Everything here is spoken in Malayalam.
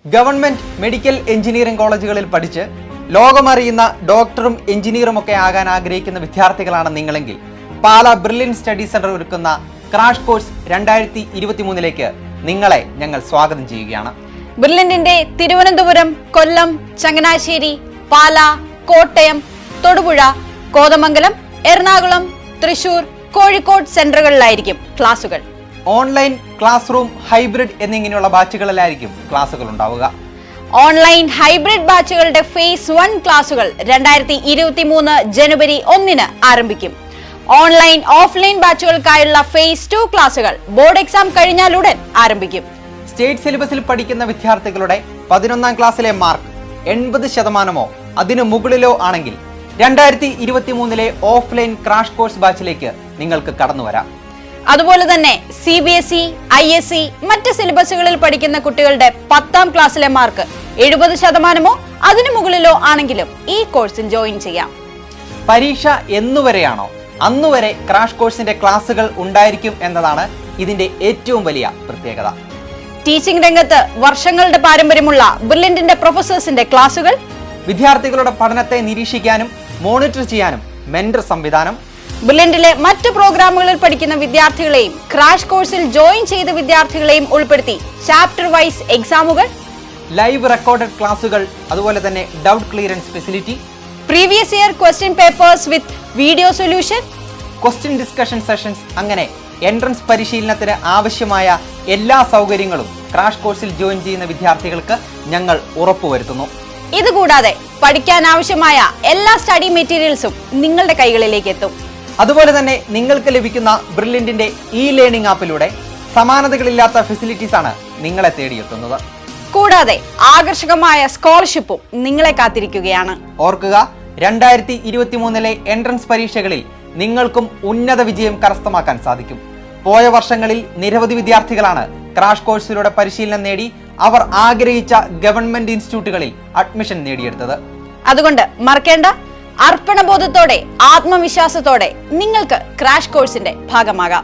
ഗവൺമെന്റ് മെഡിക്കൽ എഞ്ചിനീയറിംഗ് കോളേജുകളിൽ പഠിച്ച് ലോകമറിയുന്ന ഡോക്ടറും എഞ്ചിനീയറും ഒക്കെ ആകാൻ ആഗ്രഹിക്കുന്ന വിദ്യാർത്ഥികളാണ് നിങ്ങളെങ്കിൽ പാലാ ബ്രില്യൻ സ്റ്റഡി സെന്റർ ഒരുക്കുന്ന ക്രാഷ് കോഴ്സ് 2023 നിങ്ങളെ ഞങ്ങൾ സ്വാഗതം ചെയ്യുകയാണ്. ബ്രില്യന്റിന്റെ തിരുവനന്തപുരം, കൊല്ലം, ചങ്ങനാശ്ശേരി, പാലാ, കോട്ടയം, തൊടുപുഴ, കോതമംഗലം, എറണാകുളം, തൃശൂർ, കോഴിക്കോട് സെന്ററുകളിലായിരിക്കും ക്ലാസുകൾ. ഓൺലൈൻ, ക്ലാസ് റൂം, ഹൈബ്രിഡ് എന്നിങ്ങനെയുള്ള ബാച്ചുകളിലായിരിക്കും ക്ലാസുകൾ ഉണ്ടാവുക. ഓൺലൈൻ ഹൈബ്രിഡ് ബാച്ചുകളുടെ ഫേസ് 1 ക്ലാസുകൾ 2023 ജനുവരി 1 ആരംഭിക്കും. ഓൺലൈൻ, ഓഫ്ലൈൻ ബാച്ചുകൾക്കായുള്ള ഫേസ് 2 ക്ലാസുകൾ ബോർഡ് എക്സാം കഴിഞ്ഞാലുടൻ ആരംഭിക്കും. സ്റ്റേറ്റ് സിലബസിൽ പഠിക്കുന്ന വിദ്യാർത്ഥികളുടെ 11ാം ക്ലാസ്സിലെ മാർക്ക് 80% അതിനു മുകളിലോ ആണെങ്കിൽ 2023 ഓഫ്ലൈൻ ക്രാഷ് കോഴ്സ് ബാച്ചിലേക്ക് നിങ്ങൾക്ക് കടന്നു വരാം. അതുപോലെ തന്നെ CBSE, ISE മറ്റ് സിലബസുകളിൽ പഠിക്കുന്ന കുട്ടികളുടെ 10ാം ക്ലാസ്സിലെ മാർക്ക് 70% അതിനു മുകളിലോ ആണെങ്കിലും ഈ കോഴ്സിൽ ജോയിൻ ചെയ്യാം. പരീക്ഷ എന്നുവരെയാണോ അന്നുവരെ ക്രാഷ് കോഴ്സിന്റെ ക്ലാസുകൾ ഉണ്ടായിരിക്കും എന്നതാണ് ഇതിന്റെ ഏറ്റവും വലിയ പ്രത്യേകത. ടീച്ചിംഗ് രംഗത്ത് വർഷങ്ങളുടെ പാരമ്പര്യമുള്ള ബ്രില്യന്റിന്റെ പ്രൊഫസേഴ്സിന്റെ ക്ലാസുകൾ, വിദ്യാർത്ഥികളുടെ പഠനത്തെ നിരീക്ഷിക്കാനും മോണിറ്റർ ചെയ്യാനും മെന്റർ സംവിധാനം, ബ്രില്യന്റിലെ മറ്റ് പ്രോഗ്രാമുകളിൽ പഠിക്കുന്ന വിദ്യാർത്ഥികളെയും ക്രാഷ് കോഴ്സിൽ ജോയിൻ ചെയ്ത വിദ്യാർത്ഥികളെയും ഉൾപ്പെടുത്തി ചാപ്റ്റർ വൈസ് എക്സാമുകൾ, ലൈവ് റെക്കോർഡഡ് ക്ലാസുകൾ, അതുപോലെ തന്നെ doubt clearance facility, previous year question papers with video solution, question discussion sessions, അങ്ങനെ എൻട്രൻസ് പരിശീലനത്തിന് ആവശ്യമായ എല്ലാ സൗകര്യങ്ങളും ക്രാഷ് കോഴ്സിൽ ജോയിൻ ചെയ്യുന്ന വിദ്യാർത്ഥികൾക്ക് ഞങ്ങൾ ഉറപ്പുവരുത്തുന്നു. ഇതുകൂടാതെ പഠിക്കാൻ ആവശ്യമായ എല്ലാ സ്റ്റഡി മെറ്റീരിയൽസും നിങ്ങളുടെ കൈകളിലേക്ക് എത്തും. അതുപോലെ തന്നെ നിങ്ങൾക്ക് ലഭിക്കുന്ന ബ്രില്യന്റിന്റെ ലേണിംഗ് ആപ്പിലൂടെ സമാനതകളില്ലാത്ത ഫെസിലിറ്റീസ് ആണ് നിങ്ങളെ തേടിയെത്തുന്നത്. കൂടാതെ ആകർഷകമായ സ്കോളർഷിപ്പും നിങ്ങളെ കാത്തിരിക്കുകയാണ്. ഓർക്കുക, 2023 എൻട്രൻസ് പരീക്ഷകളിൽ നിങ്ങൾക്കും ഉന്നത വിജയം കരസ്ഥമാക്കാൻ സാധിക്കും. പോയ വർഷങ്ങളിൽ നിരവധി വിദ്യാർത്ഥികളാണ് ക്രാഷ് കോഴ്സിലൂടെ പരിശീലനം നേടി അവർ ആഗ്രഹിച്ച ഗവൺമെന്റ് ഇൻസ്റ്റിറ്റ്യൂട്ടുകളിൽ അഡ്മിഷൻ നേടിയെടുത്തത്. അതുകൊണ്ട് മറക്കേണ്ട, അർപ്പണബോധത്തോടെ ആത്മവിശ്വാസത്തോടെ നിങ്ങൾക്ക് ക്രാഷ് കോഴ്സിന്റെ ഭാഗമാകാം.